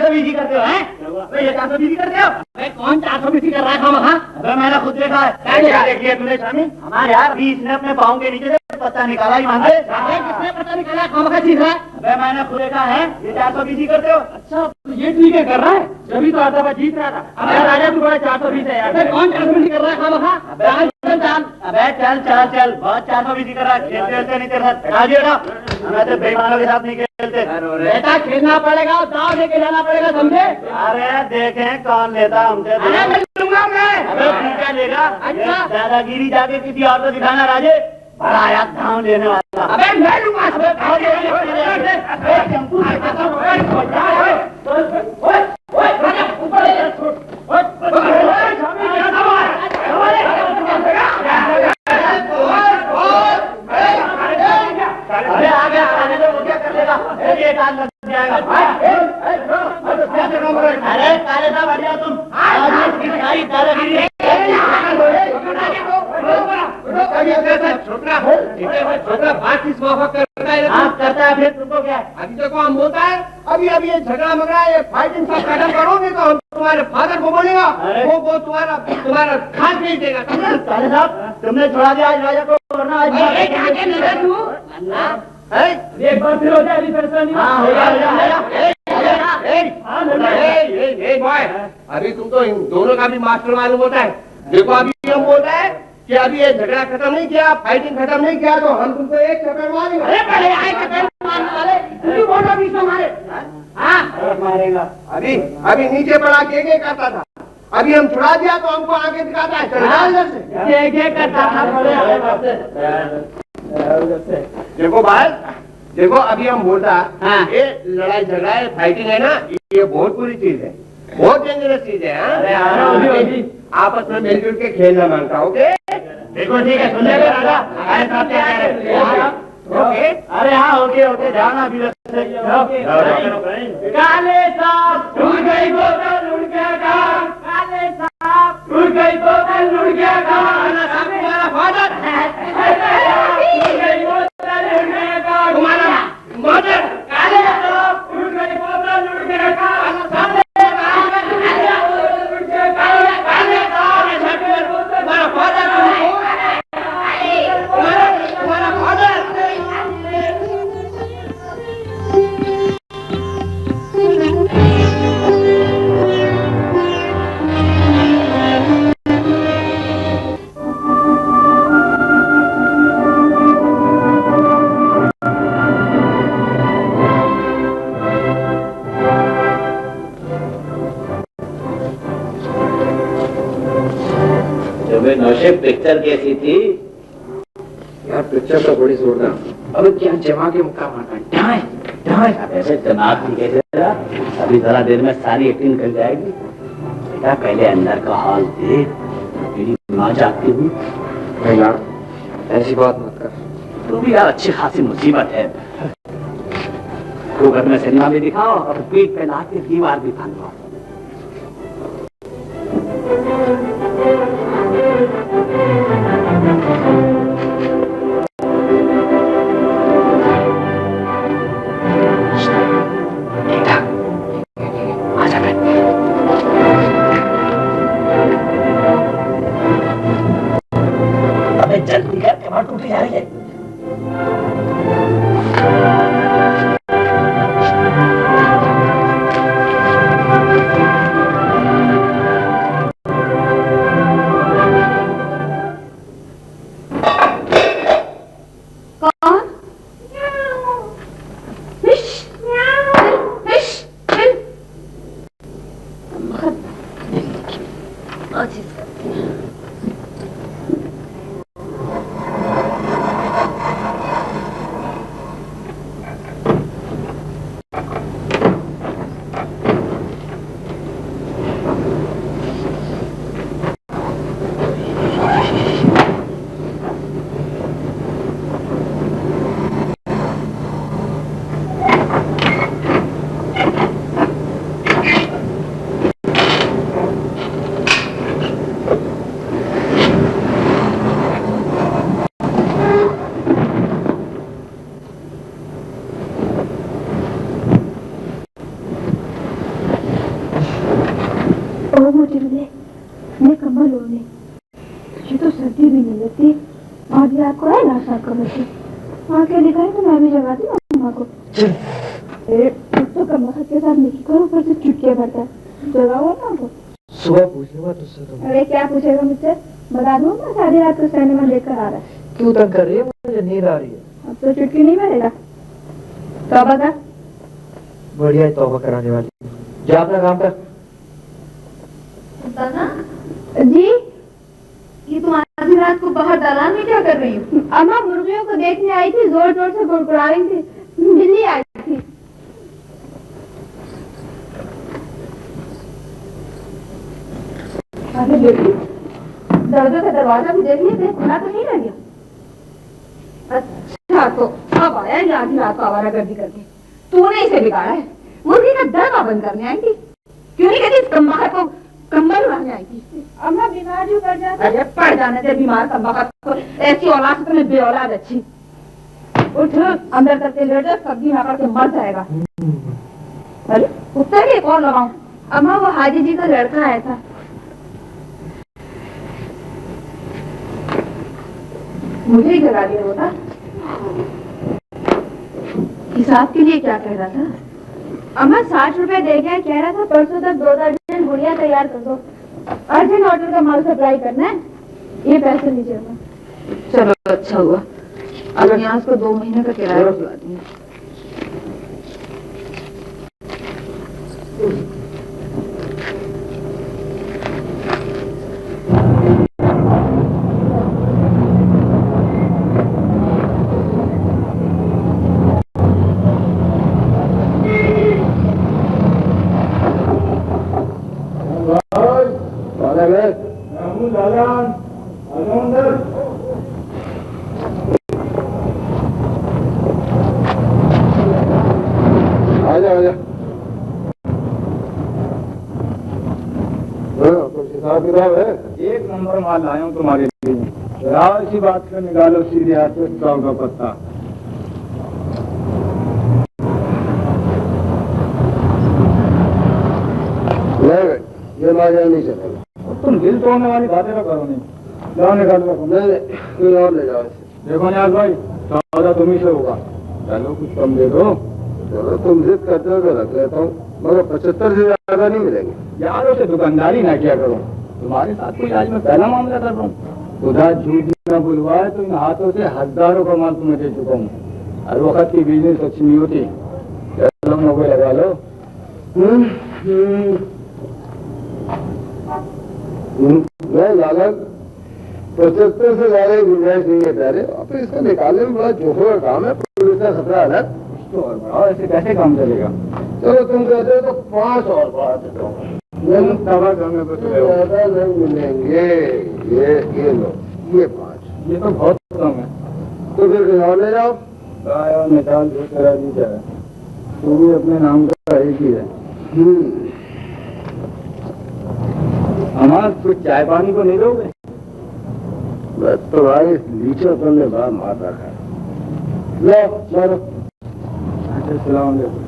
420 करते हो हैं? ये 420 करते हो? कौन 420 कर रहा है हम? हाँ मैंने खुद देखा है। क्या देखिए तूने स्वामी? हमारे यार अभी इसने अपने पाँव के नीचे से पत्ता निकाला ही मांगे। किसने पत्ता निकाला? हम का चीज है। मैंने खुद देखा है। ये 420 करते हो? अच्छा तो ये ठीक है कर रहा है, जब तो आता जीत रहा था। अब राजा तू बड़ा 420 है यार। कौन 420 कर रहा है? हम चल चल चल बहुत 420 कर रहा है। खेलते नहीं तेरे साथ मैं तो बेईमानों के साथ नहीं खेलते। बेटा खेलना पड़ेगा, दाव लेके जाना पड़ेगा, समझे? अरे देखें कौन लेता हमसे। लूंगा मैं। अबे तू क्या लेगा? अच्छा दादागिरी जाके किसी और को दिखाना राजे। बड़ा यार धाम लेने वाला। अबे मैं लूंगा। अरे आ गया खाने तो वो क्या कर लेगा? एक हाथ लग जाएगा। अरे काले साहब बढ़िया तुम छोटा बात किस मौका करता है? आप करता है फिर तुमको क्या? अभी देखो हम बोलता है अभी ये झगड़ा मगड़ा ये फाइटिंग सब खत्म करोगे तो हम तुम्हारे फादर को बोलेगा। वो तुम्हारा खाद भेज देगा। काले साहब तुमने छोड़ा दिया आज राजा को, वरना आज एक बार फिर हो जाए अभी परेशानी। अभी तुम तो इन दोनों का भी मास्टर मालूम होता है। देखो अभी हम बोल रहे हैं कि अभी ये झगड़ा खत्म नहीं किया, फाइटिंग खत्म नहीं किया तो हम तुमको एक चपेट मारेंगे। अरे पहले आए चपेट मारने वाले तुम बोलो बीच में मारे। हाँ मारेगा। अभी नीचे पड़ा के करता था, अभी हम छुड़ा दिया तो हमको आगे दिखाता है। करता था। देखो भाई देखो अभी हम बोलता ये लड़ाई झगड़ा है, फाइटिंग है ना, ये बहुत बुरी चीज है, बहुत डेंजरस चीज है। आपस में मिलजुल के खेलना मांगता। ओके देखो ठीक है सुन ले राजा। अरे हाँ ओके जाना अभी। काले साहब टूट गई बोतल उड़ गया गान। काले साहब टूट गई बोतल उड़ गया गान। तुम्हारा फादर टूट गई बोतल उड़ गया गान। तुम्हारा मदर काले साहब टूट गई बोतल उड़ गया गान। नौशेब पिक्चर कैसी थी यार? पिक्चर तो बड़ी जोरदार। अब क्या जमा के मुक्का मारना ऐसे जनाब नहीं कैसे रहा? अभी जरा देर में सारी एक्टिंग कर जाएगी। बेटा पहले अंदर का हाल देख, मेरी माँ जागती हुई। नहीं यार ऐसी बात मत कर। तो भी यार अच्छी खासी मुसीबत है। तो घर में सिनेमा भी दिखाओ और पीठ पे ला के दीवार भी फांदवाओ। जल्दी कर कमर टूटी जा रही है। स्वेटर मिले, मैं कम्बल ओढ़ने। ये तो सर्दी भी नहीं लगती। आधी रात को आए ना साथ कमर से। वहाँ क्या लिखा है तो मैं भी जगा दी अम्मा को। तो कम्बल के साथ नहीं करो, ऊपर से चुटकियाँ भरता है। जगाओ अम्मा को। सुबह पूछूंगा तुझसे तो। अरे क्या पूछेगा मुझसे? बता दूँ ना, सारी रात को सिनेमा देख कर आ रहा है। क्यों तंग कर रही है? मुझे नींद आ रही है। अब तो चुटकी नहीं भरेगा। तौबा कर। बढ़िया तौबा कराने वाली। जा अपना काम कर। जी, ये तुम आधी रात को बाहर दालान में क्या कर रही हो? अम्मा मुर्गियों को देखने आई थी, जोर जोर से गुड़गुड़ा रही थी। बिल्ली आई थी। अरे बेटी, दरवाजे का दरवाजा भी देख लिए थे, खुला तो नहीं रह गया? अच्छा, तो अब आया ये आधी रात को आवारागर्दी करके। तूने इसे बिगाड़ा है। मुर्गी का दरवाजा बंद करने आई थी। क्यों नहीं कहती इस कम्बल को कम्बल उड़ाने आई थी? अम्मा बीमार जो पड़ जाता। अरे पड़ जाने दे बीमार कम्बल को। ऐसी औलाद से तुम्हें बेऔलाद अच्छी। उठ, अंदर करके लेट जा, सब्जी ना करके मर जाएगा। अरे उत्तर के कौन लगाऊं? अम्मा वो हाजी जी का लड़का आया था। मुझे ही जगा दिया होता। हिसाब के लिए क्या कह रहा था? अम्मा 60 रुपए दे गया, कह रहा था परसों तक 2 दर्जन गुड़िया तैयार कर दो। अर्जेंट ऑर्डर का माल सप्लाई करना है। ये पैसे लीजिए अम्मा। चलो अच्छा हुआ, अब यहाँ को 2 महीने का किराया दिला दूंगी। एक नंबर माल लाया हूँ तुम्हारे लिए। इसी बात को निकालो सीधे हाथ से 100 का पत्ता। ये माजा नहीं चलेगा। तुम दिल तोड़ने वाली बातें तो करो नहीं। जाओ निकाल लो। कोई और ले जाओ। देखो न्याज भाई, 14 तुम्ही से होगा। चलो कुछ कम दे दो। चलो तुम जिद करते हो तो रख लेता हूँ, मगर 75 से ज्यादा नहीं मिलेंगे। यारों से दुकानदारी ना किया करो। तुम्हारे साथ कोई आज मैं पहला मामला कर रहा हूँ। खुदा झूठ न बुलवाए तो इन हाथों से हजारों का माल तुम्हें दे चुका हूँ। हर वक्त की बिजनेस अच्छी नहीं होती। चलो नौकरी लगा लो। मैं लागत 75 से ज्यादा गुंजाइश नहीं है प्यारे। फिर इसको निकालने में बड़ा जोखिम का काम है, पुलिस का खतरा अलग। तो और बढ़ाओ, ऐसे कैसे काम चलेगा? चलो तुम कहते हो तो 5 और बढ़ा देता हूँ। ज्यादा नहीं मिलेंगे। ये लो, ये 5। ये तो बहुत कम है। तो फिर कहीं और ले जाओ। और निकाल दो, तेरा दी जाए। तू भी अपने नाम का एक ही है। हमारा कुछ चाय पानी को नहीं दोगे? बस तो भाई लीचो तुमने बाहर मार रखा है। लो मारो। अच्छा सलाम अलैकुम।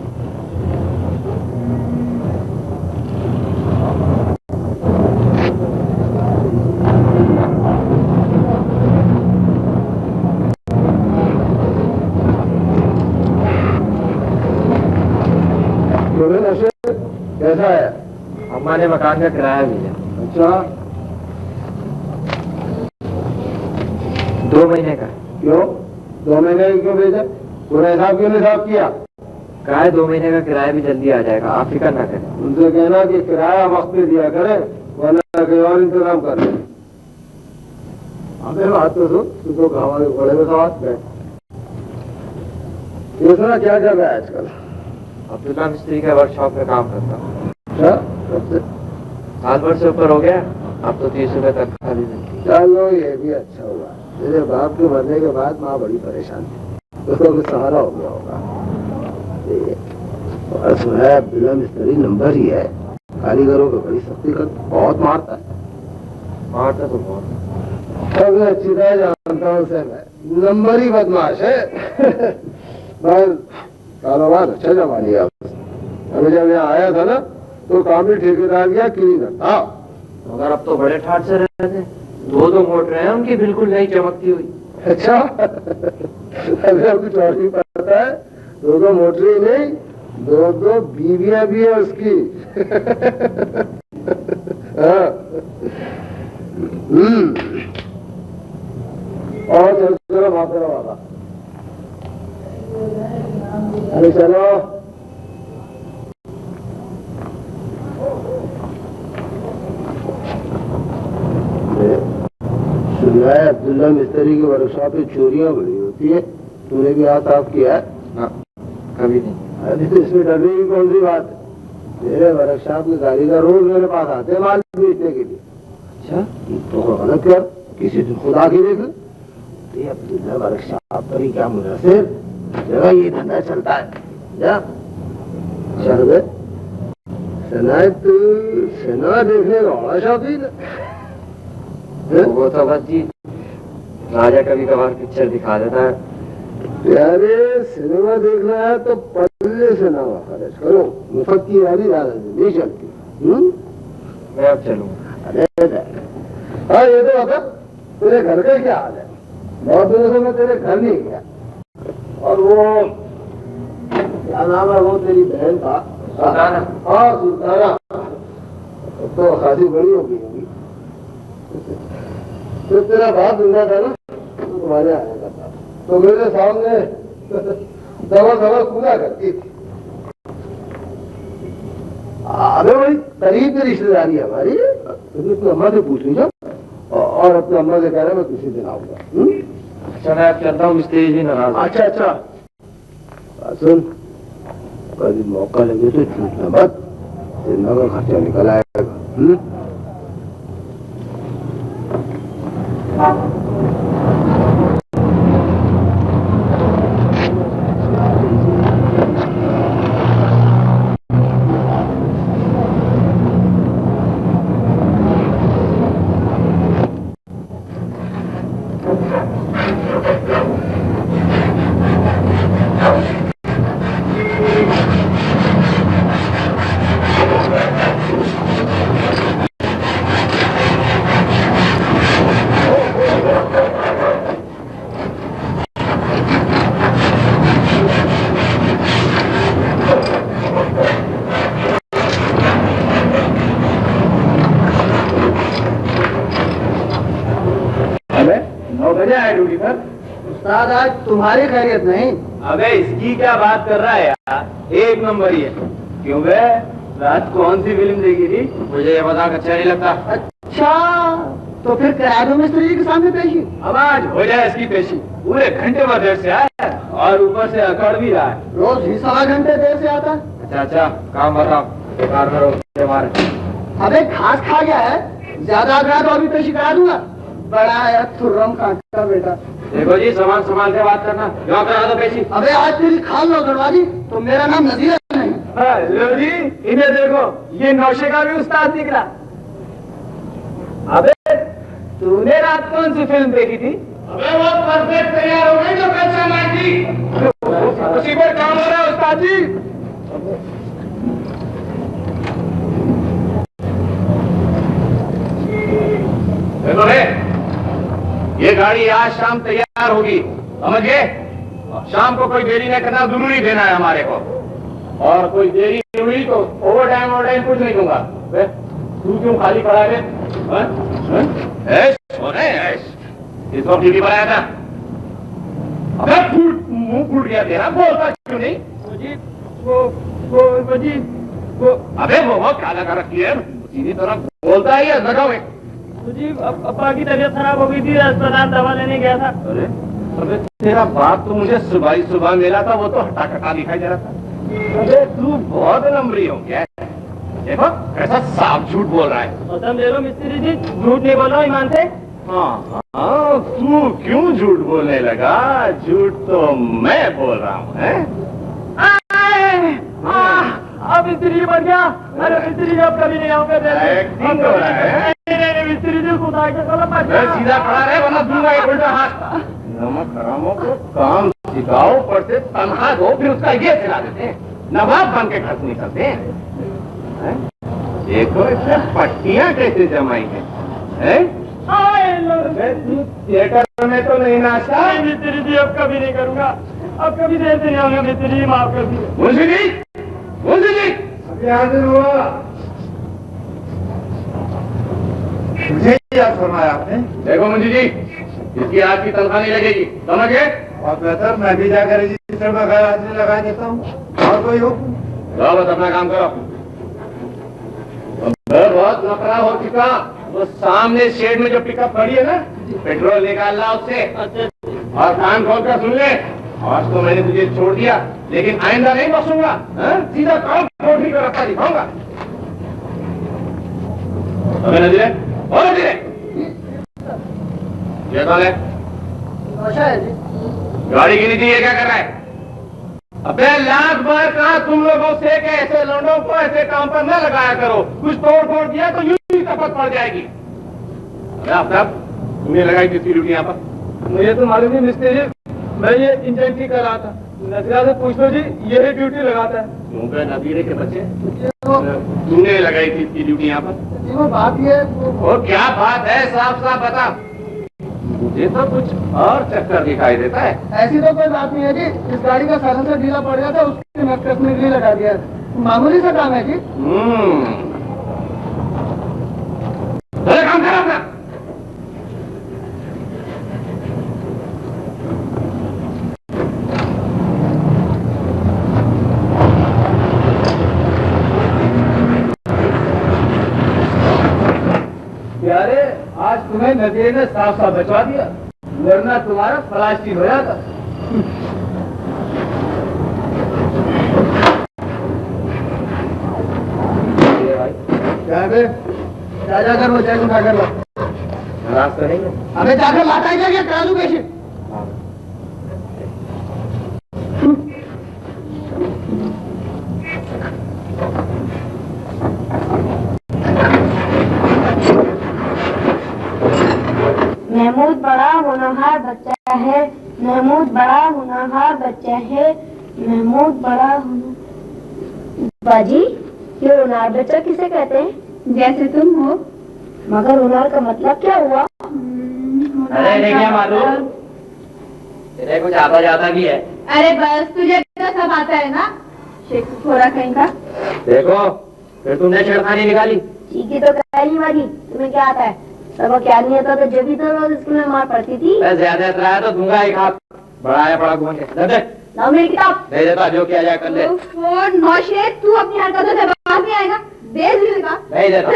कैसा है? अम्मा ने मकान का किराया भेजा। अच्छा, 2 महीने का। क्यों 2 महीने क्यों भेजा? पूरा हिसाब क्यों नहीं साफ किया? कहा है 2 महीने का किराया भी जल्दी आ जाएगा, आप फिक्र ना करें। उनसे कहना कि किराया वक्त पे दिया करे, वरना कहीं और इंतजाम कर ले। हमें बात तो सुन, तुझको हमारे बड़े में सवाल बैठ। दूसरा क्या कर रहा है आजकल? अब्दुल्ला मिस्त्री के वर्कशॉप में काम करता हूँ। अच्छा, साल भर से ऊपर हो गया, अब तो 30 रुपए तक खाली मिलती। चलो ये भी अच्छा हुआ। मेरे बाप के मरने के बाद माँ बड़ी परेशान थी, उसको कुछ सहारा हो गया होगा। और सुना है अब्दुल्ला मिस्त्री नंबर ही है, कारीगरों को बड़ी सख्ती कर, बहुत मारता है। मारता तो बहुत। सबसे अच्छी तरह जानता हूँ उसे मैं, नंबर ही बदमाश है। बस कारोबार अच्छा जमा लिया। अभी जब यहाँ आया था ना तो काम भी ठेकेदार गया क्लीनर था, मगर अब तो बड़े ठाट से रहे थे। दो मोटरें हैं उनकी बिल्कुल नहीं चमकती हुई। अच्छा अभी अब कुछ और नहीं पता है। दो मोटरें ही नहीं, दो बीवियां भी है उसकी। हाँ। और चलो माफ करो बाबा। अरे चलो सुना है अब्दुल्ला मिस्त्री के वर्कशॉप में चोरियां बड़ी होती है। तूने भी हाथ साफ किया है? हाँ, कभी नहीं। अरे तो इसमें डरने की कौन सी बात है? मेरे वर्कशॉप में गाड़ी का रोज मेरे पास आते हैं माल बेचने के लिए। अच्छा तो गलत कर, किसी दिन खुद आके देख ले। अब्दुल्ला वर्कशॉप पर ही क्या मुनासिर जगह ये धंधा चलता है। जा चल गए सिनेमा देखने का बड़ा शौकीन है। वो तो बस जी राजा कभी कभार पिक्चर दिखा देता है। प्यारे सिनेमा देखना है तो पहले सिनेमा खर्च करो, मुफ्त की यारी ज्यादा नहीं चलती। मैं अब चलूंगा। अरे हाँ ये तो बता तेरे घर का क्या हाल है? बहुत दिनों से मैं तेरे घर नहीं गया। और वो क्या नाम है वो तेरी बहन का? सुल्ताना। हाँ सुल्ताना तो खासी बड़ी हो गई होगी। तो तेरा बाप जिंदा था ना तो तुम्हारे आने का था, तो मेरे सामने दवा कूदा करती थी। अबे भाई करीब की रिश्तेदारी है हमारी। अपनी अम्मा से पूछ लीजिए और अपनी अम्मा से कह रहे मैं किसी दिन आऊंगा। अच्छा मैं अब चलता हूँ, मिस्त्री जी नाराज। अच्छा सुन, कभी मौका लगे तो छूटना मत, सिनेमा का खर्चा निकल आएगा। उस्ताद आज तुम्हारी खैरियत नहीं। अबे इसकी क्या बात कर रहा है यार, एक नंबर ही है। क्यों बे रात कौन सी फिल्म देखी थी? मुझे ये मजाक अच्छा नहीं लगता। अच्छा तो फिर करा दो मिस्त्री जी के सामने पेशी। अब आज हो जाए इसकी पेशी। पूरे घंटे भर देर से आया और ऊपर से अकड़ भी रहा है। रोज ही 1.25 घंटे देर से आता है। अच्छा काम बताओ, बेकार करो मारे। अबे घास खा गया है, ज्यादा अगड़ा तो अभी पेशी करा दूंगा। बड़ा है थुर्रम कांटा बेटा। देखो जी सामान संभाल के बात करना, क्यों करा दो पेशी। अबे आज तेरी खाल लो दरवाजी तो मेरा नाम नजीर नहीं। लो जी इन्हें देखो, ये नौशे का भी उस्ताद निकला। अबे तूने रात कौन सी फिल्म देखी थी? अबे वो परफेक्ट तैयार हो गई जो कच्चा मार थी, उसी पर काम हो रहा है उस्ताद जी। देखो रे, ये गाड़ी आज शाम तैयार होगी, समझ गए? शाम को कोई देरी नहीं करना, जरूरी देना है हमारे को। और कोई देरी हुई तो ओवर टाइम कुछ नहीं दूंगा। तू क्यों खाली खड़ा है? इस वक्त टीवी पर आया था। अबे मुंह फूट गया तेरा, बोलता क्यों नहीं? अबे वो क्या लगा रखी है, सीधी तरह बोलता है या लगाओ? जी अब्बा की तबीयत खराब हो गई थी, अस्पताल दवा लेने गया था। अरे तेरा बाप तो मुझे सुबह मिला था, वो तो हटा कटा दिखाई दे रहा था। अरे तू बहुत नंबरी हो गया। देखो कैसा साफ झूठ बोल रहा है। कसम ले लो मिस्त्री जी, झूठ नहीं बोल रहा हूँ ईमान से। हाँ तू क्यों झूठ बोलने लगा? झूठ तो मैं बोल रहा हूँ। अब मिस्त्री जी बन गया। अरे मिस्त्री जी अब कभी नहीं आओगे। एक्टिंग हो रहा है। नहीं मिस्त्री जी खुदा के कलम सीधा खड़ा रहे वरना दूंगा एक उल्टा हाथ। नमक हरामों को काम सिखाओ, पर से तनख्वाह दो, फिर उसका ये सिला देते हैं। नवाब बन के खर्च नहीं करते हैं। देखो इसने पट्टियां कैसे जमाई हैं? थिएटर में तो नहीं नाचता। मिस्त्री जी अब कभी नहीं करूंगा, अब कभी देर से नहीं आऊंगा मिस्त्री जी, माफ कर दीजिए। मुंशी जी, मुंशी जी, अभी हाजिर हुआ। मुझे क्या फरमाया आपने? देखो मुंशी जी, इसकी आज की तनख्वाह नहीं लगेगी, समझ गए? और बेहतर मैं भी जाकर रजिस्टर में गैर हाजिरी लगा देता हूँ। और कोई हुक्म? जाओ बस अपना काम करो। बहुत नखरा हो चुका। वो सामने शेड में जो पिकअप खड़ी है ना, पेट्रोल निकाल ला उससे। और कान खोल कर सुन ले, आज तो मैंने तुझे छोड़ दिया, लेकिन आइंदा नहीं बसूंगा। सीधा काम कोठरी का रखा दिखाऊंगा। अबे नजीरे, और नजीरे, ये कौन है? गाड़ी की नीचे ये क्या कर रहा है? अबे लाख बार कहा तुम लोगों से कि ऐसे लौंडों को ऐसे काम पर न लगाया करो, कुछ तोड़ फोड़ दिया तो यूं ही तपत पड़ जाएगी। अबे आफ्ताब, तुमने लगाई किसकी ड्यूटी यहाँ पर? मुझे तो मालूम नहीं मिस्त्री जी, मैं ये इंजन ठीक कर रहा था। नजरा से पूछ लो जी, यही ड्यूटी लगाता है। क्योंकि नबीरे के बच्चे तुमने लगाई थी इसकी ड्यूटी यहाँ पर? वो बात ये, और क्या बात है, साफ साफ बता। मुझे तो कुछ और चक्कर दिखाई देता है। ऐसी तो कोई बात नहीं है जी, इस गाड़ी का साइलेंसर ढीला पड़ गया था, उसके नट कसने के लिए लगा दिया, मामूली सा काम है जी। चले काम करो अपना। प्यारे, आज तुम्हें नजरे ने साफ साफ बचवा दिया, वरना तुम्हारा प्लास्टिक हो जाता। क्या है? जा जाकर वो चेक उठा कर लो। नाराज तो नहीं है? अबे जाकर लाता ही क्या करा दूं कैसे? महमूद बड़ा होनहार बच्चा है, महमूद बड़ा होनहार बच्चा है, महमूद बड़ा होनहार। बाजी, ये होनहार बच्चा किसे कहते हैं? जैसे तुम हो। मगर होनहार का मतलब क्या हुआ? अरे नहीं क्या मालूम, तेरे कुछ आता जाता भी है। अरे बस, तुझे तो सब आता है ना, शेखुरा कहीं का। देखो फिर तुमने छेड़खानी निकाली। चीखी तो पहली बारी, तुम्हें क्या आता है? सबको क्या नहीं आता तो जब भी तो रोज स्कूल में मार पड़ती थी। ज्यादा इतराया तो दूंगा एक हाथ, बड़ा है बड़ा घूम के। लाओ मेरी किताब। नहीं देता, जो किया जाए कर ले। नौशेद, तू अपनी हरकतों से बाहर नहीं आएगा, दे दिल का। नहीं देता।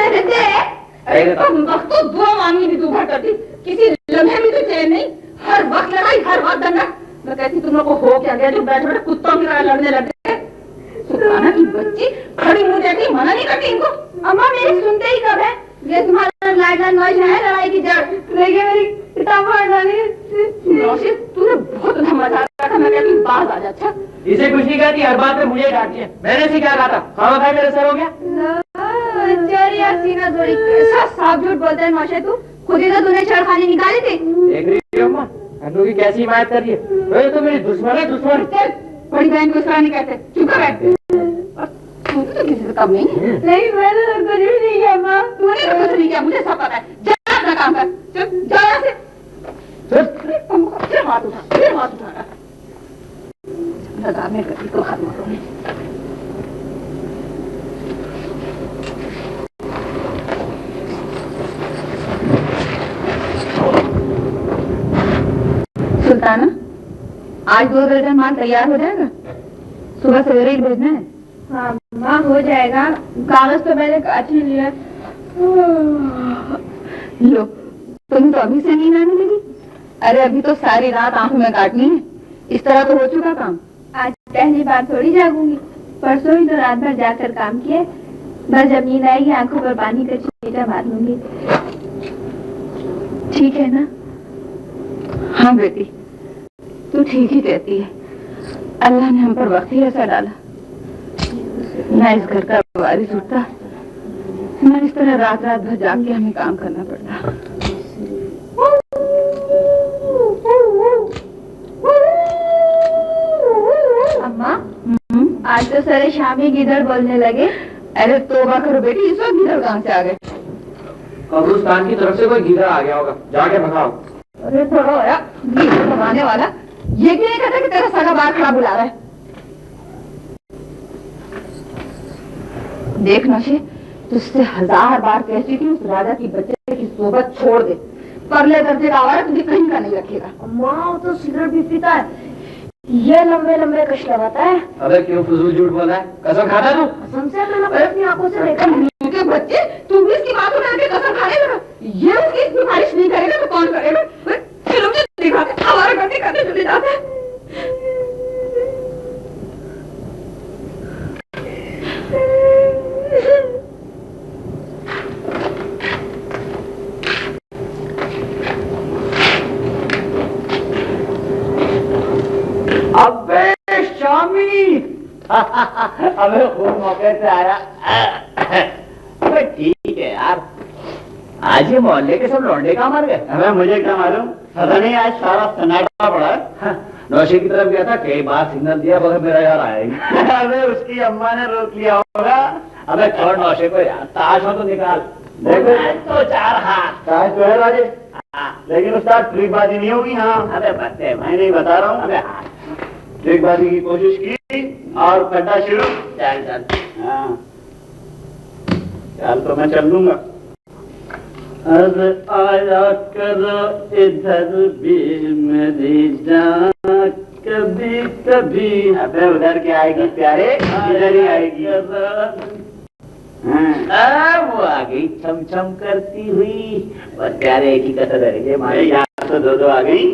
अरे वक्त तो दुआ मांगी भी तू भर करती, किसी लम्हे में तो चैन नहीं, हर वक्त लड़ाई, हर वक्त दंगा। मैं कहती तुम लोग को हो क्या गया जो बैठे बैठे कुत्तों की तरह लड़ने लगे? सुल्ताना की बच्ची खड़ी मुंह देखती, मना नहीं करती इनको। अम्मा मेरी सुनते ही कब है? ये तुम्हारा लाडला नौश है लड़ाई की जड़। देखिए मेरी किताब तूने बहुत मजा आ रहा था, मैं कहती बात आ जा। अच्छा इसे कुछ नहीं कहती, हर बात पे मुझे डांटती है। मैंने से क्या कहा था? खाना खाए मेरे सर हो गया। सीना जोड़ी कैसा साफ झूठ बोलता है नौशे, तू खुद ही तो तूने छेड़खानी निकाली थी। देख रही हो अम्मा, अन्नू की कैसी हिमायत कर रही है। तो मेरी दुश्मन है, दुश्मन। बड़ी बहन को इस तरह नहीं कहते, चुप कर बैठ। तो किसी से कम नहीं। नहीं मैंने तो कुछ भी नहीं किया माँ। तूने तो कुछ नहीं किया, मुझे सब पता है। जा अपना काम कर, चल जा यहाँ से। फिर हाथ उठा, फिर हाथ उठा। लगा मैं कभी को हाथ मारूंगी। सुल्ताना, आज 2 दर्जन माल तैयार हो जाएगा? सुबह सवेरे ही भेजना है। हाँ माँ, हो जाएगा। कागज तो मैंने काट ही लिया। लो, तुम तो अभी से नींद आने लगी? अरे अभी तो सारी रात आंखों में काटनी है। इस तरह तो हो चुका काम। आज पहली बार थोड़ी जागूंगी, परसों ही तो रात भर जाकर काम किए। बस जब नींद आएगी आंखों पर पानी का छींटा मार लूंगी। ठीक है ना? हाँ बेटी, तू ठीक ही कहती है। अल्लाह ने हम पर वक्त ही ऐसा डाला, ना इस घर का वारिस उठता, ना इस तरह रात रात भर जाग के हमें काम करना पड़ता। अम्मा, आज तो सारे शामी गिदड़ बोलने लगे। अरे तोबा करो बेटी, इस वक्त गिदड़ कहाँ से आ गए? कब्रिस्तान की तरफ से कोई गिदड़ आ गया होगा, जाके भगाओ। अरे थोड़ा होया गिदड़ भगाने वाला, ये क्यों नहीं कहता कि तेरा सगा बाहर खड़ा बुला रहा है? देख नशे, तुझसे 1000 बार कह चुकी हूँ, उस राजा की बच्चे की सोबत छोड़ दे। परले दर्जे का आवारा तुझे कहीं का नहीं रखेगा। अम्मा वो तो सिगरेट भी पीता है, ये लंबे लंबे कश लगाता है। अबे क्यों फजूल झूठ बोला है? कसम खाता तू? कसम से मैंने अपनी आंखों से देखा। के बच्चे, तुम भी इसकी बातों में आके कसम खाने लगा। ये उसकी इतनी बारिश नहीं करेगा तो कौन करेगा? फिल्म में दिखाते आवारा करते करते चले जाते हैं। अबे शामी अबे खूब मौके से आया। अबे ठीक है यार, आज ये मोहल्ले के सब लौंडे कहाँ मर गए? अबे मुझे क्या मालूम, पता नहीं आज सारा सन्नाटा पड़ा है। नौशे की तरफ गया था, कई बार सिग्नल दिया मगर मेरा यार आया ही। अबे उसकी अम्मा ने रोक लिया होगा। अबे छोड़ नौशे को यार, ताश हो तो निकाल। देखो तो 4 हाथ ताश तो है राजे, लेकिन उस्ताद ट्रिकबाजी नहीं होगी। हाँ अबे बच्चे मैं नहीं बता रहा हूँ। अबे ट्रिकबाजी की कोशिश की और कड्डा शुरू। चल चल, हाँ चल तो मैं चल दूंगा। अरे आया करो इधर भी मेरी जान कभी कभी। अबे उधर क्या आएगी प्यारे, इधर ही आएगी। वो आ गई छम छम करती हुई, बस प्यारे एक ही कसर है, हमारे यहाँ तो 2-2 आ गई।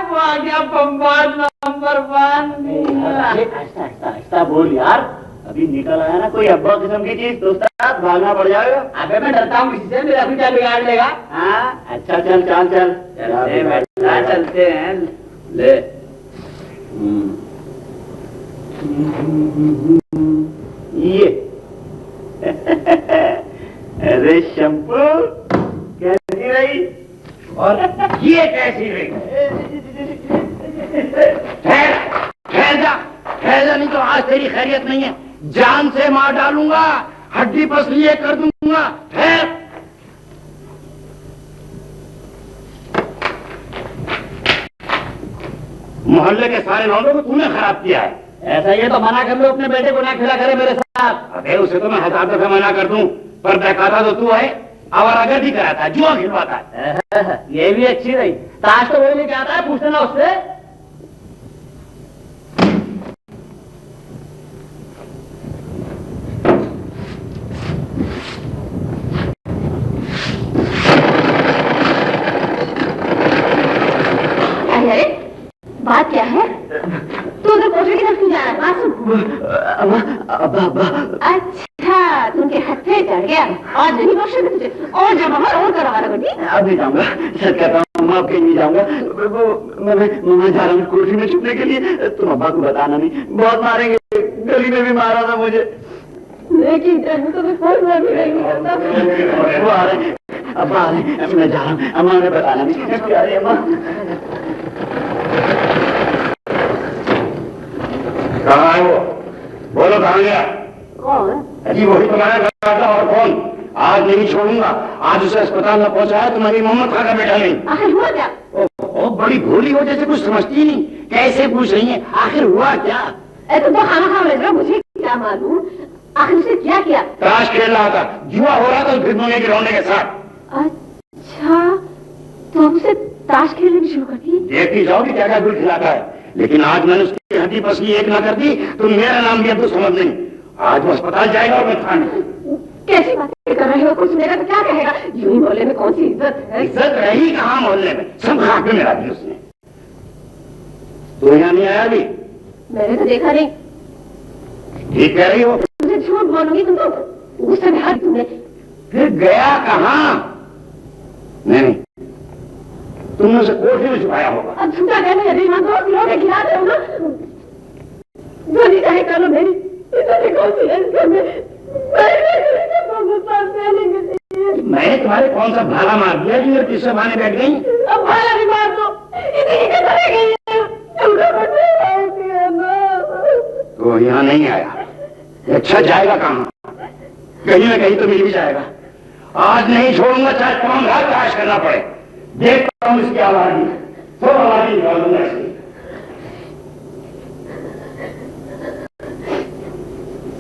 वो आ गया बम्बार नंबर 1। ऐसा बोल यार, अभी निकल आया ना कोई अब्बा किस्म की चीज तो भागना पड़ जाएगा। अबे मैं डरता हूँ किसी से, मेरा भी क्या बिगाड़ लेगा। हाँ अच्छा चल चल चल चलते हैं ले। ये अरे शंपू कैसी रही और ये कैसी रही? ठहर जा नहीं तो आज तेरी खैरियत नहीं है, जान से मार डालूंगा, हड्डी पसलिए कर दूंगा। ठहर। मोहल्ले के सारे लौंडों को तूने खराब किया है। ऐसा ये तो मना कर लो, अपने बेटे को ना खेला करे मेरे साथ। अबे उसे तो मैं 1000 दफे मना कर दूं, पर बहकाता तो तू है, आवारागर्दी कराता है, जुआ खिलवाता है। ये भी अच्छी रही, ताश तो वही लेके आता है, पूछ लेना उससे। बात क्या है? तू उधर कोठरी की तरफ क्यों जा रहा है? अच्छा तुमके हत्थे चढ़ गया, और नहीं बख्शेंगे तुझे, और जब और करवा रहा बेटी। अब नहीं जाऊंगा, सच कहता हूँ, मैं आपके नहीं जाऊंगा। वो मैं जा रहा हूँ कोठरी में छुपने के लिए। तुम अब्बा को बताना नहीं, बहुत मारेंगे, गली में भी मारा था मुझे। लेकिन तो मैं भी नहीं करता। वो आ रहे, अब्बा आ रहे, मैं जा रहा हूँ, अम्मा ने बताना नहीं। प्यारी अम्मा। कहाँ है वो? बोलो कहाँ गया? कौन? अजी वही तुम्हारा घर था, और कौन? आज नहीं छोड़ूंगा, आज उसे अस्पताल न पहुंचाया तो मेरी मोहम्मद खां का बेटा नहीं। आखिर हुआ क्या? ओ बड़ी भोली हो, जैसे कुछ समझती नहीं, कैसे पूछ रही है आखिर हुआ क्या? तुम तो खाना खा रहे, मुझे क्या मालूम आखिर उसे क्या किया? ताश खेल रहा था, जुआ हो रहा था फिर दुनिया के लौंडे के साथ। अच्छा तो अब उसे ताश खेलने भी शुरू कर दी? देखती जाओगी क्या क्या गुल खिलाता है, लेकिन आज मैंने उसकी हड्डी पसली एक न कर दी तो मेरा नाम भी अब तो समझ नहीं। आज वो अस्पताल जाएगा और मैं थाने। कैसी बातें कर रहे हो? कुछ सुनेगा तो क्या कहेगा? यूं ही मोहल्ले में कौन सी इज्जत है? इज्जत रही कहाँ मोहल्ले में, सब खाक में मिला दी उसने। तो यहाँ नहीं आया अभी? मैंने तो देखा नहीं। ठीक कह रही हो। मुझे झूठ बोलूंगी तुम तो, गुस्से में हाथ तुमने। फिर गया कहाँ? नहीं तुमने उसे कोठरी में छुपाया होगा। अब झूठा कहने लगी, मैं 2 किलो के खिला दे ना, जो नहीं चाहे कर लो, मेरी इतनी कौन सी है इसके में? मैंने तुम्हारे कौन सा भाला मार दिया जो पीछे बहाने बैठ गई? अब भाला भी मार दो, इतनी करेगी। तो और यहाँ नहीं आया। अच्छा जाएगा कहाँ? कहीं ना कहीं तो मिल भी जाएगा। आज नहीं छोड़ूंगा, चाहे तमाम रात तलाश करना पड़े। देखता हूँ इसकी आवाज़ी, सब आवाज़ी निकाल दूंगा इसकी।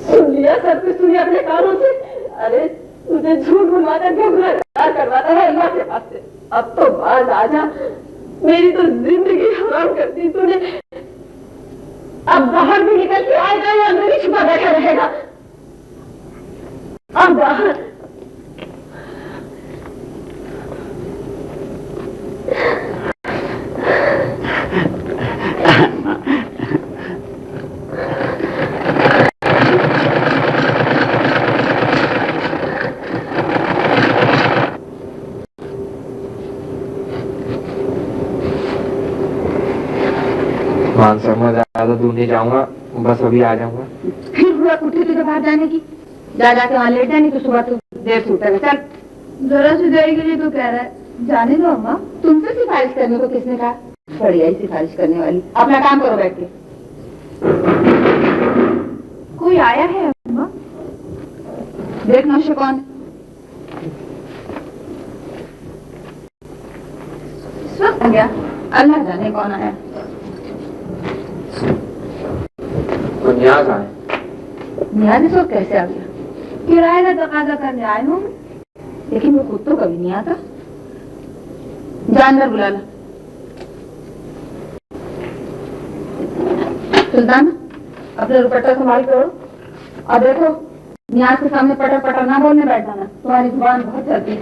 सुन लिया, सब कुछ सुनिए अपने कानों से। अरे तुझे झूठ बुलवा कर गुनहगार करवाता है अल्लाह के पास से। अब तो बाज आजा, मेरी तो जिंदगी हराम कर दी तूने। अब बाहर भी निकल के आएगा या अंदर ही छुपा बैठा रहेगा? अब बाहर। मान सर मैं ज्यादा दूर नहीं जाऊंगा, बस अभी आ जाऊंगा। फिर हुआ कुर्ती तुझे बाहर जाने की? जा जाके वहाँ लेट जाने तो सुबह तो देर से उठेगा। चल। जरा सी देर के लिए तो कह रहा है। जाने दो अम्मा, तुमसे सिफारिश करने को किसने कहा? बढ़िया ही सिफारिश करने वाली। अपना काम करो बैठ के। कोई आया है अम्मा? देख नौशे कौन है? इस वक्त आ गया, अल्लाह जाने कौन आया। तो न्याज आए। न्याज इस वक्त कैसे आ गया? किराए का तकाजा करने आए हो, लेकिन वो खुद तो कभी नहीं आता। जानवर बुला ला। सुल्तान, अपने दुपट्टा संभाल के ओढ़ो। और देखो, न्याज के सामने पटर पटर ना बोलने बैठा ना, तुम्हारी जुबान बहुत चलती है।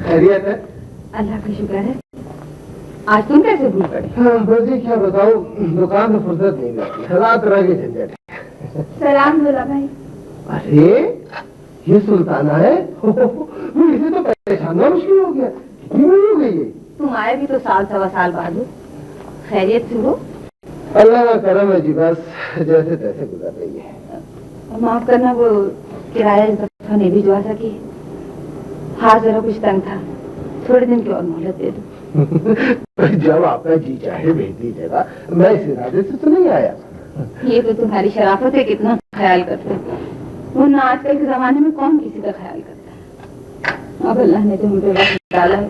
खैरियत है? अल्लाह का शुक्र है। आज तुम कैसे भूल पड़े? हाँ, बस ये क्या बताऊं, दुकान में फुर्सत नहीं मिलती, हजार तरह के झंझट है। सलाम दुल्ला भाई। अरे ये सुल्ताना है? इसे तो पहचानना मुश्किल हो गया। कितनी बड़ी हो गई है? तुम आए भी तो साल सवा साल बाद हो। खैरियत से हो? अल्लाह का करम है जी, बस जैसे तैसे गुजर रही है। माफ करना, वो किराया इस दफा नहीं भिजवा सकी। हाँ जरा कुछ तंग था, थोड़े दिन की और मोहलत दे दो। जब आपका जी चाहे भेज दीजिएगा, मैं इस इरादे से तो नहीं आया। ये तो तुम्हारी शराफत है, कितना ख्याल करते हो। वरना आजकल के जमाने में कौन किसी का ख्याल करता है। अब अल्लाह ने तुम पे वक्त डाला है,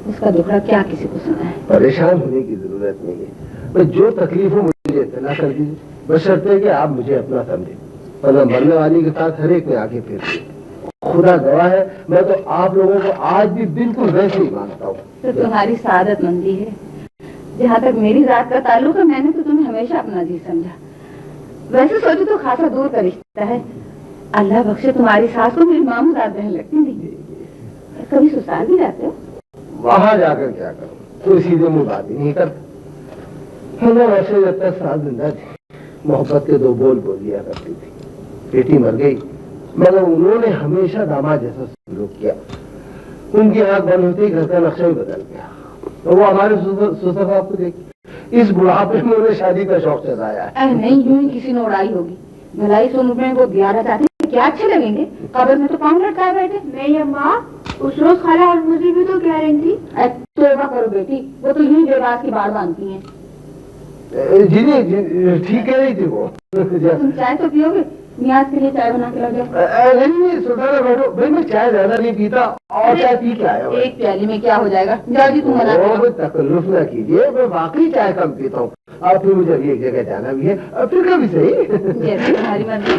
उसका दुखड़ा क्या किसी को सुना है। परेशान होने की जरूरत नहीं है, बस जो तकलीफ हो मुझे इत्तला कर दीजिए, बशर्ते कि आप मुझे अपना समझे। वरना मरने वाली के साथ हर एक में आगे फिर खुदा गवाह है, मैं तो आप लोगों को आज भी बिल्कुल वैसे ही मानता हूँ। तो तुम्हारी सादत मंदी है। जहाँ तक मेरी जात का ताल्लुक है, मैंने तो तुम्हें हमेशा अपना जी समझा। वैसे सोचो तो खासा दूर का रिश्ता है। अल्लाह बख्शे, तुम्हारी सास को मेरी मामूदार बहन लगती थी। कभी ससुराल भी जाते हो? वहां जाकर क्या करूँ, तो सीधे मुंह बात ही नहीं करता। वैसे जब तक सास जिंदा थी, मोहब्बत के दो बोल बोल लिया करती थी। बेटी मर गई, मगर उन्होंने हमेशा दामाद जैसा सलूक किया। उनकी आंख बंद होती घर का नक्शा ही बदल गया। तो वो हमारे ससुर साहब को देखी, इस बुढ़ापे में उन्हें शादी का शौक चलाया है। नहीं, यूं ही किसी ने उड़ाई होगी। भलाई 100 रुपए को 11 चाहते क्या अच्छे लगेंगे? कब्र में तो पाँव लटकाए बैठे। नहीं अम्मा, उस रोज खाला और मुझे भी तो कह रही थी। तौबा करो बेटी, वो तो यूं बेबास की बाढ़ बांधती हैं। जी ठीक कह रही थी वो। तुम चाय तो पियोगे? न्याज के लिए चाय बना के ला जाओ। नहीं सुल्ताना बैठो, भाई मैं चाय ज्यादा नहीं पीता, और चाय पी के आया हूँ। एक प्याली में क्या हो जाएगा? जाओ जी, तुम बना के लाओ। तकल्लुफ ना कीजिए, मैं वाकई चाय कम पीता हूँ। अब फिर मुझे अभी एक जगह जाना भी है, अब फिर कभी सही। जैसे तुम्हारी मर्जी।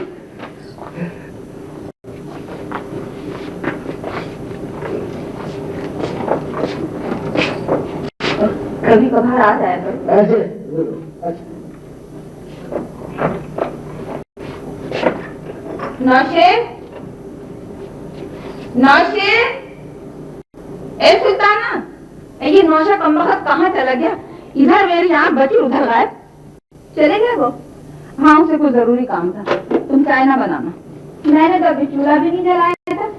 कभी कभार आ जाए तो। ऐसे नौशेर, नौशेर, ए सुल्ताना, ये नौशा कमबख्त कहाँ चला गया? इधर मेरी आँख बची, उधर गायब। चले गए वो? हाँ, उसे कोई जरूरी काम था। तुम चाय ना बनाना। मैंने तो अभी चूल्हा भी नहीं जलाया था।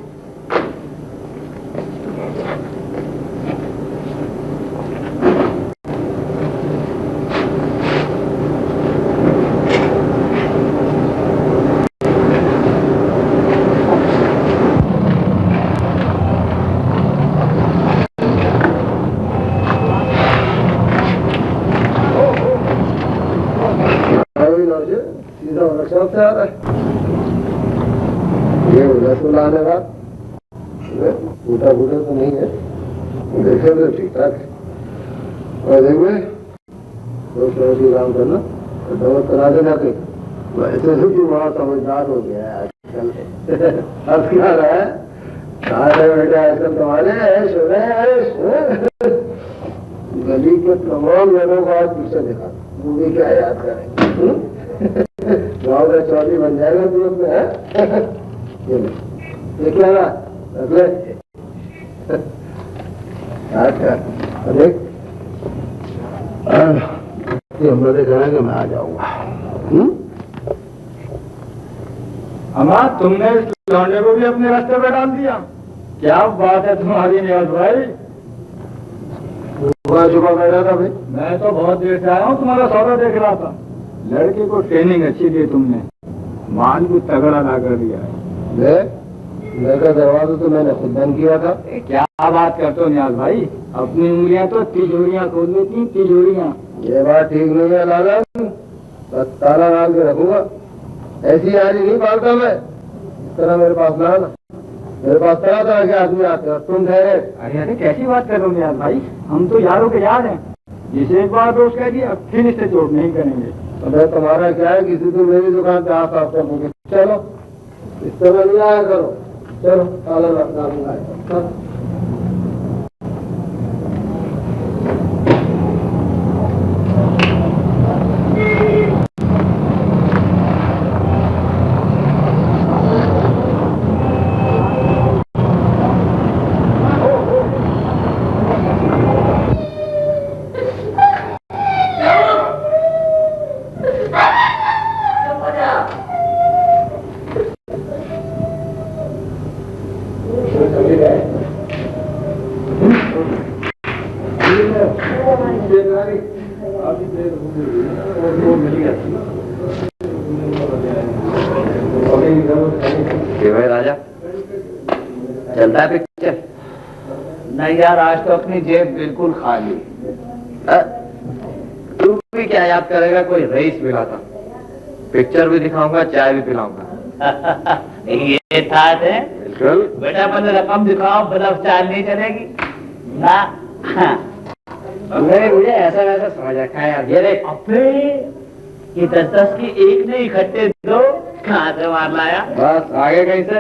से आ रहा है। ये रसगुल्ला आने का टूटा फूटा तो नहीं है, देखे तो ठीक ठाक है। और देखो तो काम करना दवा करा देना कहीं। वैसे भी बड़ा समझदार हो गया है आजकल। अब क्या रहा है सारे बेटा आजकल तुम्हारे गली के तमाम लोगों को आज पीछे दिखा मूवी क्या याद करेंगे। गाँव का चौधरी बन जाएगा ग्रुप में है। ये क्या रहा अगले देख हमने कहा कि मैं आ जाऊंगा। अम्मा तुमने इस लौंडे को भी अपने रास्ते पे डाल दिया, क्या बात है तुम्हारी नियाज भाई। छुपा बैठा था भाई। मैं तो बहुत देर से आया हूँ, तुम्हारा सौदा देख रहा था। लड़के को ट्रेनिंग अच्छी दी तुमने, माल भी तगड़ा ला कर दिया है। घर का दरवाजा तो मैंने खुद बंद किया था। क्या बात करते हो नियाज भाई, अपनी उंगलियां तो तिजोरियां खोल देती, तिजोरियां। ये बात ठीक नहीं है लाला, ताला डाल के रखूंगा। ऐसी यारी नहीं पालता मैं, इस तरह मेरे पास ना आना। मेरे पास तरह तरह के आदमी आते हैं, तुम ठहरे। अरे कैसी बात कर रहे हो नियाज भाई, हम तो यारों के यार हैं। जिसे एक बार दोस्त कह दिया फिर इससे चोट नहीं करेंगे। तो तुम्हारा क्या है, किसी दिन मेरी दुकान पे आप मुझे चलो, इस तरह नहीं आया करो। चलो ताला डालूंगा। भाई राजा चलता है पिक्चर? नहीं यार, आज तो अपनी जेब बिल्कुल खाली। तू भी क्या याद करेगा, कोई रईस मिला था। पिक्चर भी दिखाऊंगा, चाय भी पिलाऊंगा। ये था थे बिल्कुल बेटा, पहले रकम दिखाओ, बर्फ चाल नहीं चलेगी ना। नहीं, मुझे ऐसा वैसा समझ रखा है यार। ये देख अबे ये 10-10 की एक ने इकट्ठे दो कहाँ से मार लाया। बस आगे कहीं से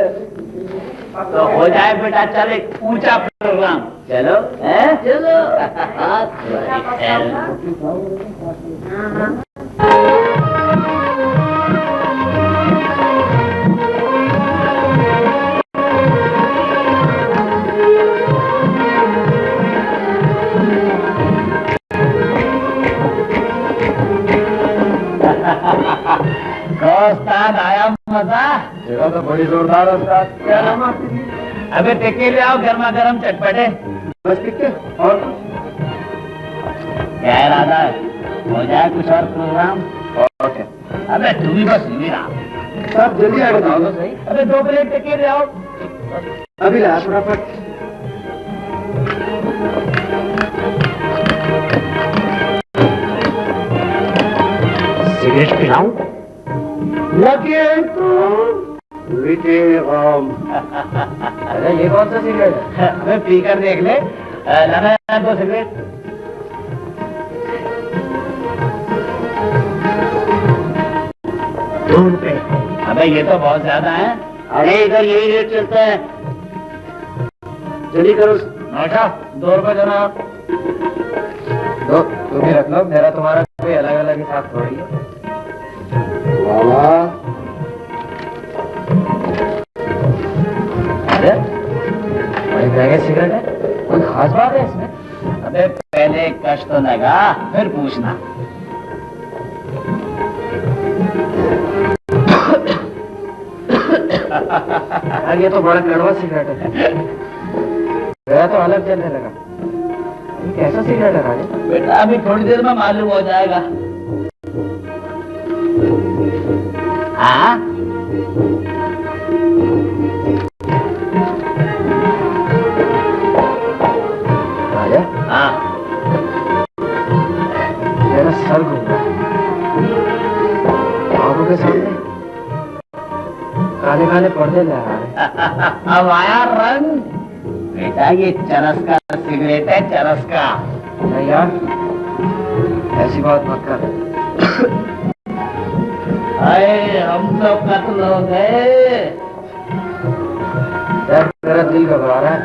तो हो जाए बेटा, चल एक ऊंचा प्रोग्राम। चलो चलो उस्ताद आया मजा। जगह तो बड़ी जोरदार है उस्ताद। क्या नाम आपकी? अबे टिक्के ले आओ, गर्मा गर्म चटपटे। बस टिक्के और क्या इरादा है, हो जाए कुछ और प्रोग्राम? ओके। अबे तू भी बस यही रहा। सब जल्दी आ बताओ तो सही। अबे 2 प्लेट टिक्के ले आओ। अभी ला फटाफट। सिगरेट पिलाऊं? लगे तो अरे ये कौन सा सिगरेट है? अबे पी कर देख ले। लाना 2 सिगरेट। ₹2। अबे ये तो बहुत ज्यादा है। अरे इधर यही रेट चलता है। जल्दी करो। नौशा 2 रुपए देना। तो तुम भी रख लो, मेरा तुम्हारा कोई अलग अलग हिसाब थोड़ी है। अरे बड़ी महंगे सिगरेट है, कोई खास बात है इसमें? अबे पहले कश तो लगा, फिर पूछना। यार ये तो बड़ा कड़वा सिगरेट है, मेरा तो अलग चलने लगा। ये कैसा सिगरेट है राजा? बेटा अभी थोड़ी देर में मालूम हो जाएगा। हाँ राजा हाँ, मेरा सर घूम रहा है आंखों के सामने। मैंने पर्दे ले आया। अब आया रंग। बेटा ये चरस का सिगरेट है, चरस का। नहीं यार, ऐसी बात मत कर। अरे हम तो कत्ल हो गए। यार मेरा दिल घबरा रहा है,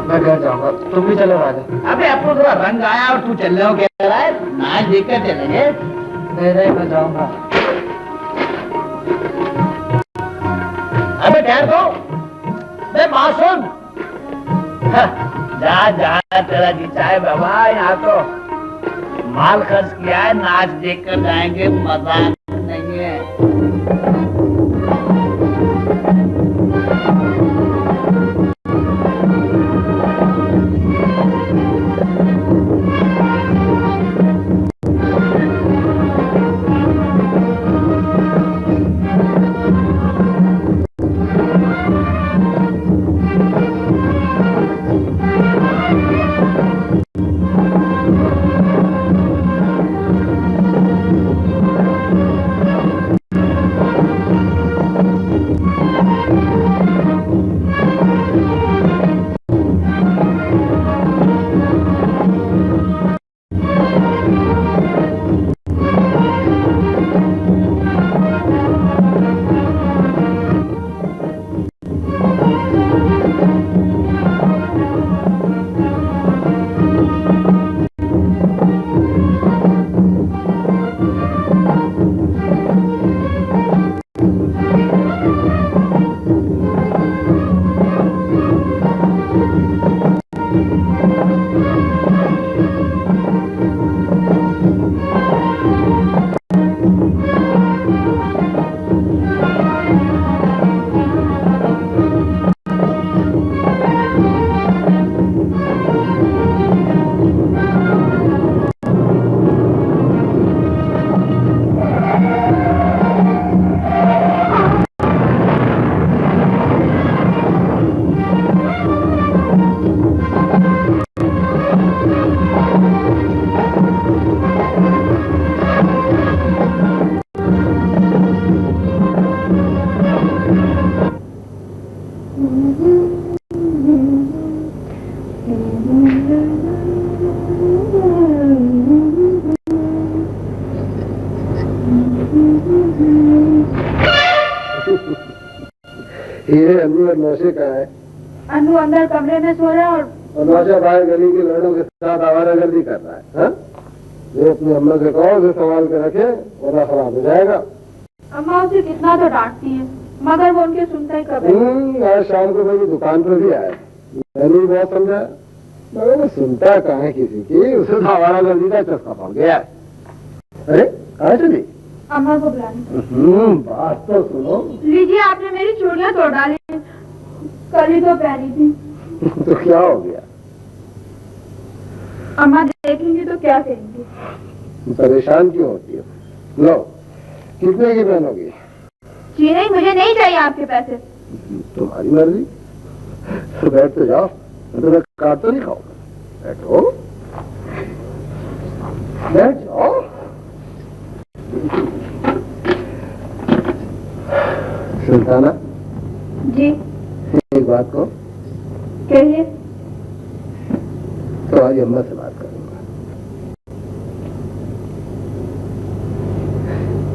मैं घर जाऊंगा, तुम भी चलो राजा। अबे अब तो थोड़ा रंग आया और तू चल रहे हो, कह रहा है नाच देखकर चलेंगे। नहीं मैं जाऊंगा। अबे ठहर दो, मैं बात सुन। जा जा तेरा जी चाहे बाबा, यहाँ तो माल खर्च किया है, नाच देखकर जाएंगे, मजाक नहीं है। ये अन्नू और नौशे कहाँ है? अन्नू अंदर कमरे में सो रहा है और नौशा बाहर गली के लड़कों के साथ आवारागर्दी कर रहा है। हाँ? जो अपनी अम्मा से कहो उसे संभाल के रखे, वरना खराब हो जाएगा। अम्मा उसे कितना तो डांटती है, मगर वो उनके सुनता ही कब है। आज शाम को मेरी दुकान पर भी आया, मैंने भी बहुत समझा, मगर वो सुनता कहाँ है किसी की, उसे तो आवारागर्दी का चस्का पड़ गया। अरे कहाँ चली? अम्मा को बुलाने। बात तो सुनो। लीजिए, आपने मेरी चूड़ियां तोड़ डाली, कल ही तो पहनी थी। तो क्या हो गया? अम्मा देखेंगी तो क्या कहेंगी? परेशान क्यों होती हो? लो, कितने की पहनोगी? जी नहीं, मुझे नहीं चाहिए आपके पैसे। तुम्हारी मर्जी। तो बैठ तो जाओ, मैं तुम्हें काट तो नहीं खाऊंगा। बैठो, बैठ जाओ। सुल्ताना जी एक बात को कहिए। तो आज अम्मा से बात करूंगा।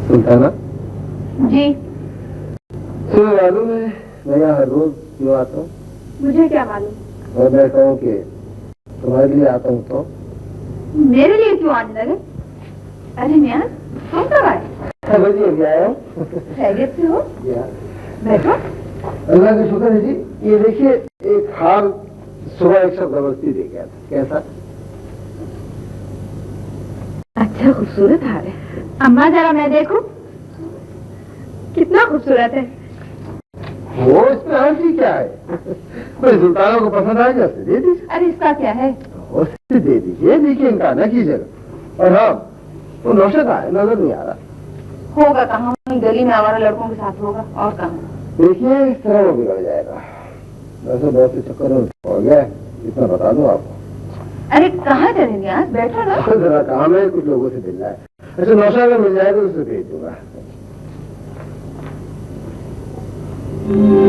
सुल्ताना जी तुम्हें मालूम है मैं यहाँ हर रोज क्यों आता हूँ? मुझे क्या मालूम? और मैं कहूँ कि तुम्हारे लिए आता हूँ तो मेरे लिए क्यों आने लगे? अरे मियां, तुम कब आए? अभी आया हूँ। खैरियत से हो? बैठो। अल्लाह का शुक्र है जी। ये देखिए, एक हार सुबह एक शब्द जबरदस्ती दे गया था। कैसा? अच्छा खूबसूरत हार है। अम्मा जरा मैं देखूं, कितना खूबसूरत है। वो इसमें हंसी क्या है? कोई सुल्तानों को पसंद आएगा उसे दे दीजिए। अरे इसका क्या है? उसे दे दीजिए, देखिए इनका ना कीजिएगा। और हाँ, वो नौशा का है, नजर नहीं आ रहा। होगा कहाँ, गली में आवारा लड़कों के साथ होगा, और कहाँ। देखिए इस तरह वो बिगड़ जाएगा। वैसे बहुत से चक्कर में हो गया, इतना बता दूं आपको। अरे कहाँ चलेंगे आज? बैठो ना। जरा काम है, कुछ लोगों से मिलना है। अच्छा नौशा अगर मिल जाए तो उसे भेज दूंगा। है।